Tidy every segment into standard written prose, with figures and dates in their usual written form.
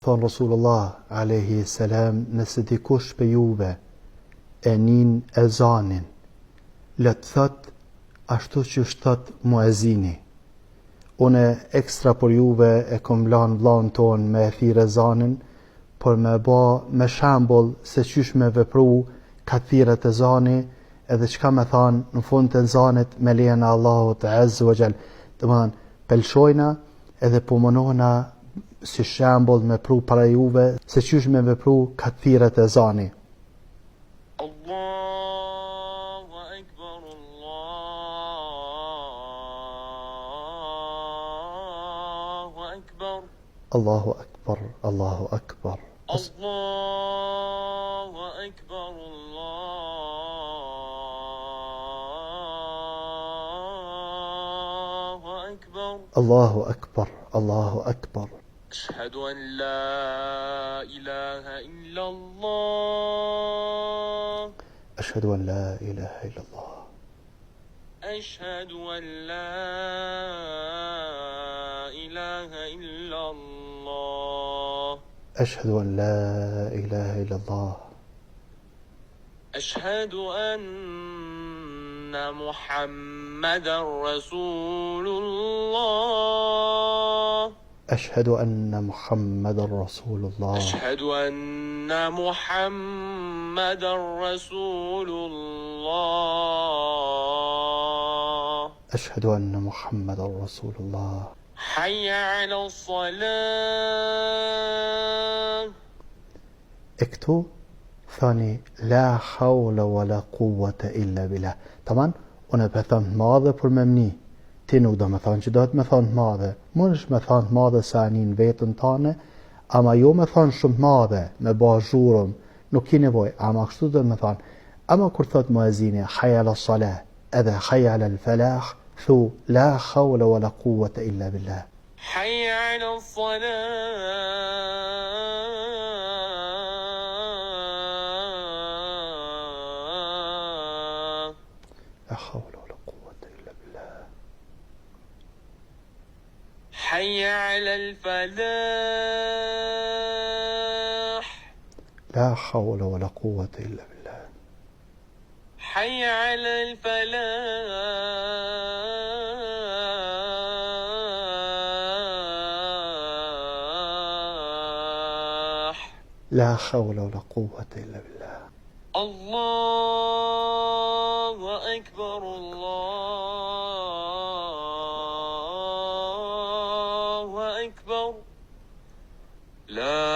Thonë Rasulullah alayhi salam, nëse dikush për juve e nin ezanin, le të thot ashtu që thot muezini. Une ekstra për juve e kom lan vllahun ton me e thirr ezanin, por me ba me shembull se qysh me vepru ka thirret ezani, edhe çka me than në fund të ezanit me lejen e Allahut azza wa jall. Domthon pelshojna edhe po mundohna si shembull me pru para juve se qysh me vepru ka thirret ezani. Allahu Akbar, Allahu Akbar. Allahu Akbar, Allahu Akbar. Allahu Akbar, Allahu Akbar. Allahu Akbar, Allahu Akbar. أشهد أن لا إله إلا الله. أشهد أن لا إله إلا الله. أشهد أن لا إله إلا الله. أشهد أن لا إله إلا الله. أشهد أن محمدا رسول الله. أشهد أن محمد رسول الله. أشهد أن محمدا رسول الله. أشهد أن محمد رسول الله. حي على الصلاة. اكتو ثاني لا حول ولا قوة إلا بالله. طبعا أنا بثان ماذا për me mni. Ti nuk do me thonë që do të me thonë të madhe. Mund është me thonë të madhe sa anin vetën tane, ama jo me thonë shumë të madhe, me ba zhurëm, nuk ki nevoj, ama kështu do me thonë. Ama kur thot muezini, hayya ala salah, edhe hayya ala falah, thu la hawla wa la quwwata illa billah. حي على الصلاة. La hawla wa la quwwata illa billah. حي على الفلاح. La hawla wa la quwwata illa billah. حي على الفلاح. La hawla wa la quwwata illa billah. الله أكبر، الله أكبر. لا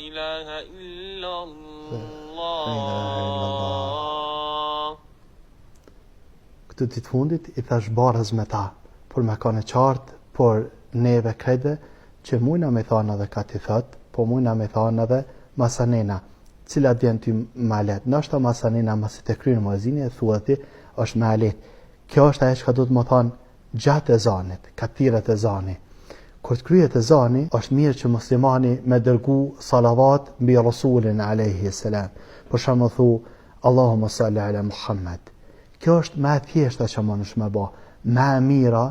إله إلا الله. Këtë ditë fundit i thash barës me ta, por me ka në qartë, por neve krejtve, që mujna me thanë edhe ka t'i thot, po mujna me thanë edhe masanena, cilat vjen ty ma let. Nështë masanena masi të krynë muezini e thua ti, është ma let. Kjo është ajo që ka du të më thanë gjatë e zanit, ka thirret e zani. Kur të kryet e zani, është mirë që muslimani me dërgu salavat mbi Rasulin alayhi salam. Për shembull thu Allahumma salli ala Muhammad. Kjo është më e thjeshta që mundesh me bë. Më e mira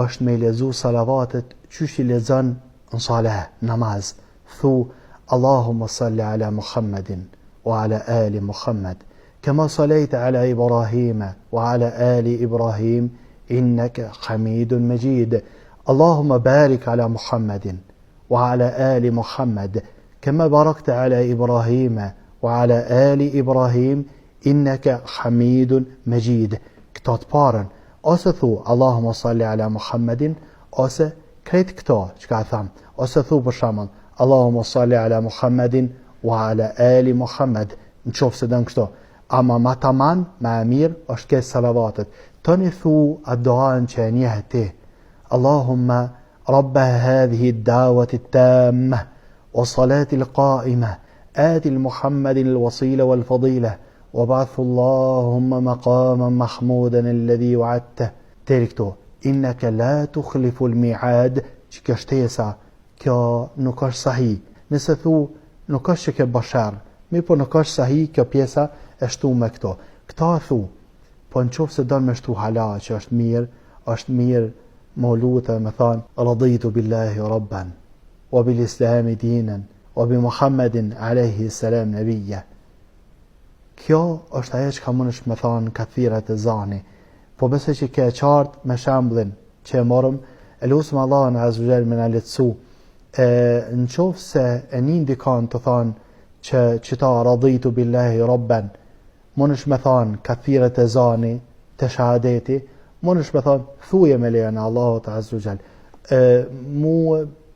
është me lezu salavatet qysh i lexon në salah, namaz. Thu Allahumma salli ala Muhammadin wa ala ali Muhammad kama sallaita ala Ibrahima wa ala ali Ibrahim innaka Hamidun Majid. اللهم بارك على محمد وعلى آل محمد كما باركت على إبراهيم وعلى آل إبراهيم إنك حميد مجيد. كتات بارن أسثو اللهم صل على محمد أس كريت كتا شكاثام أسثو بشامن اللهم صل على محمد وعلى آل محمد. نشوف سدان كتا أما ما تمان ما أمير أشكي صلواتت تنثو الدعاء شانيهته اللهم رب هذه الدعوة التامة والصلاة القائمة آت المحمد الوصيلة والفضيلة وبعث اللهم مقاما محمودا الذي وعدته. تركته إنك لا تخلف الميعاد. شكشتيسا كا نكاش صحيح نسثو نكاش كبشر ميبو نكاش صحيح كبيسا اشتو مكتو كتاثو po në qofë se do me shtu hala që është mirë më lutë me thanë raditu billahi rabban wa bil islami dinan wa bi Muhammedin alayhi salam nabiyya. Kjo është ajo që ka mundesh me thanë kathirat e zani, po besoj që ke qartë me shembullin që e morëm, e lutem Allahun azza wa jall me na lehtësu. Në qoftë se e një ndikan të thanë që qëta raditu billahi rabban, mundesh me thanë kathirat e zani të shahadeti, mundesh me thanë thuje me lejen e Allahut azza wa jall. Mu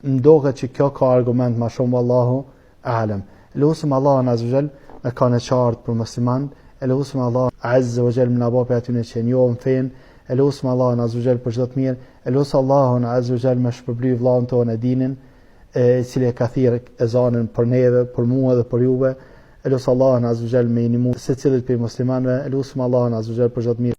mdoket që kjo ka argument ma shumë, Allahu a'lam. Lutem Allahun azza wa jall me kanë qartë për musliman, e lutem Allahun azza wa jall më na bëj për atyre që njohin fen, e lutem Allahun azza wa jall për çdo të mirë, e lutem Allahun azza wa jall me shpërbly vllahun tonë dinin, i cili ka thirrë ezanin për neve, për mua dhe për juve. E lutem Allahun azza wa jall me inimu secilit prej muslimanëve, e lutem Allahun azza wa jall për çdo të mirë.